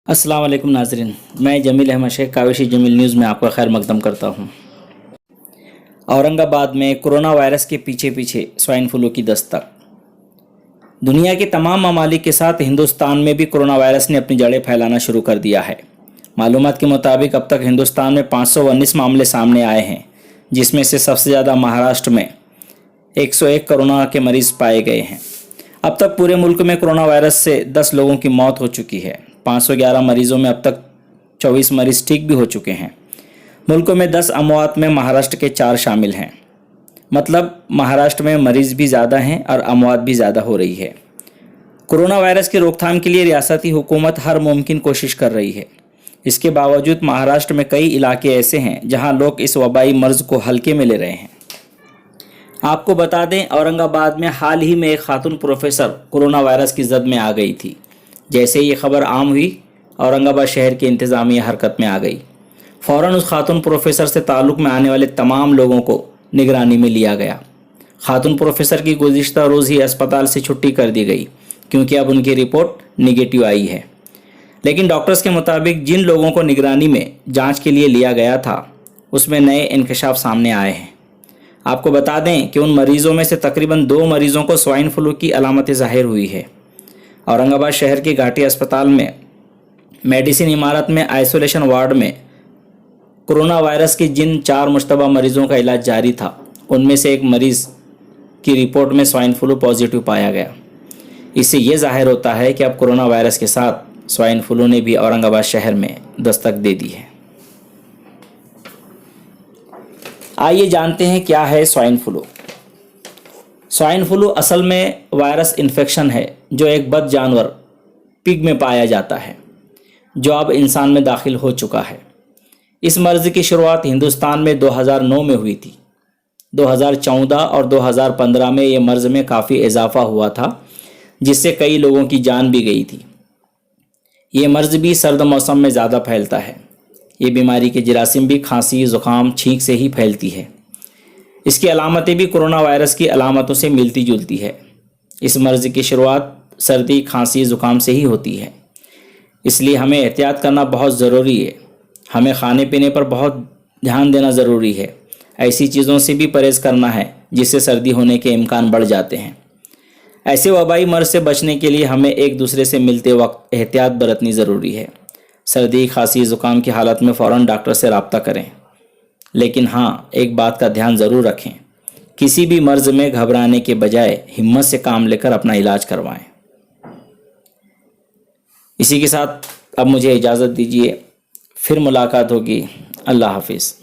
अस्सलाम वालेकुम नाजरीन, मैं जमील अहमद शेख काविशी जमील न्यूज़ में आपका खैर मकदम करता हूँ। औरंगाबाद में कोरोना वायरस के पीछे पीछे स्वाइन फ्लू की दस्तक। दुनिया के तमाम ममालिक के साथ हिंदुस्तान में भी कोरोना वायरस ने अपनी जड़ें फैलाना शुरू कर दिया है। मालूमात के मुताबिक अब तक हिंदुस्तान में 519 मामले सामने आए हैं, जिसमें से सबसे ज़्यादा महाराष्ट्र में 101 कोरोना के मरीज़ पाए गए हैं। अब तक पूरे मुल्क में कोरोना वायरस से 10 लोगों की मौत हो चुकी है। 511 मरीजों में अब तक 24 मरीज ठीक भी हो चुके हैं। मुल्क में 10 अमवात में महाराष्ट्र के 4 शामिल हैं। मतलब महाराष्ट्र में मरीज भी ज़्यादा हैं और अमवात भी ज़्यादा हो रही है। कोरोना वायरस की रोकथाम के लिए रियासती हुकूमत हर मुमकिन कोशिश कर रही है। इसके बावजूद महाराष्ट्र में कई इलाके ऐसे हैं जहां लोग इस वबाई मर्ज को हल्के में ले रहे हैं। आपको बता दें, औरंगाबाद में हाल ही में एक खातून प्रोफेसर कोरोना वायरस की जद में आ गई थी। जैसे ये खबर आम हुई, औरंगाबाद शहर की इंतज़ामिया हरकत में आ गई। फ़ौरन उस खातून प्रोफेसर से ताल्लुक़ में आने वाले तमाम लोगों को निगरानी में लिया गया। खातून प्रोफेसर की गुज़िश्ता रोज़ ही अस्पताल से छुट्टी कर दी गई, क्योंकि अब उनकी रिपोर्ट निगेटिव आई है। लेकिन डॉक्टर्स के मुताबिक जिन लोगों को निगरानी में जाँच के लिए लिया गया था, उसमें नए इंकशाफ सामने आए हैं। आपको बता दें कि उन मरीज़ों में से तकरीबन 2 मरीज़ों को स्वाइन फ्लू की अलामतें ज़ाहिर हुई है। औरंगाबाद शहर के घाटी अस्पताल में मेडिसिन इमारत में आइसोलेशन वार्ड में कोरोना वायरस के जिन 4 मुश्तबा मरीज़ों का इलाज जारी था, उनमें से एक मरीज़ की रिपोर्ट में स्वाइन फ्लू पॉजिटिव पाया गया। इससे ये जाहिर होता है कि अब कोरोना वायरस के साथ स्वाइन फ्लू ने भी औरंगाबाद शहर में दस्तक दे दी है। आइए जानते हैं क्या है स्वाइन फ्लू। स्वाइन फ्लू असल में वायरस इन्फेक्शन है जो एक बद जानवर पिग में पाया जाता है, जो अब इंसान में दाखिल हो चुका है। इस मर्ज़ की शुरुआत हिंदुस्तान में 2009 में हुई थी। 2014 और 2015 में ये मर्ज़ में काफ़ी इजाफा हुआ था, जिससे कई लोगों की जान भी गई थी। ये मर्ज़ भी सर्द मौसम में ज़्यादा फैलता है। ये बीमारी के जरासीम भी खांसी, ज़ुकाम, छींक से ही फैलती है। इसकी अलामतें भी कोरोना वायरस की अलामतों से मिलती जुलती है। इस मर्ज़ की शुरुआत सर्दी, खांसी, ज़ुकाम से ही होती है, इसलिए हमें एहतियात करना बहुत ज़रूरी है। हमें खाने पीने पर बहुत ध्यान देना ज़रूरी है। ऐसी चीज़ों से भी परहेज़ करना है जिससे सर्दी होने के इम्कान बढ़ जाते हैं। ऐसे वबाई मर्ज़ से बचने के लिए हमें एक दूसरे से मिलते वक्त एहतियात बरतनी ज़रूरी है। सर्दी, खांसी, ज़ुकाम की हालत में फ़ौरन डॉक्टर से रब्ता करें। लेकिन हाँ, एक बात का ध्यान ज़रूर रखें, किसी भी मर्ज़ में घबराने के बजाय हिम्मत से काम लेकर अपना इलाज करवाएं। इसी के साथ अब मुझे इजाज़त दीजिए, फिर मुलाकात होगी। अल्लाह हाफिज़।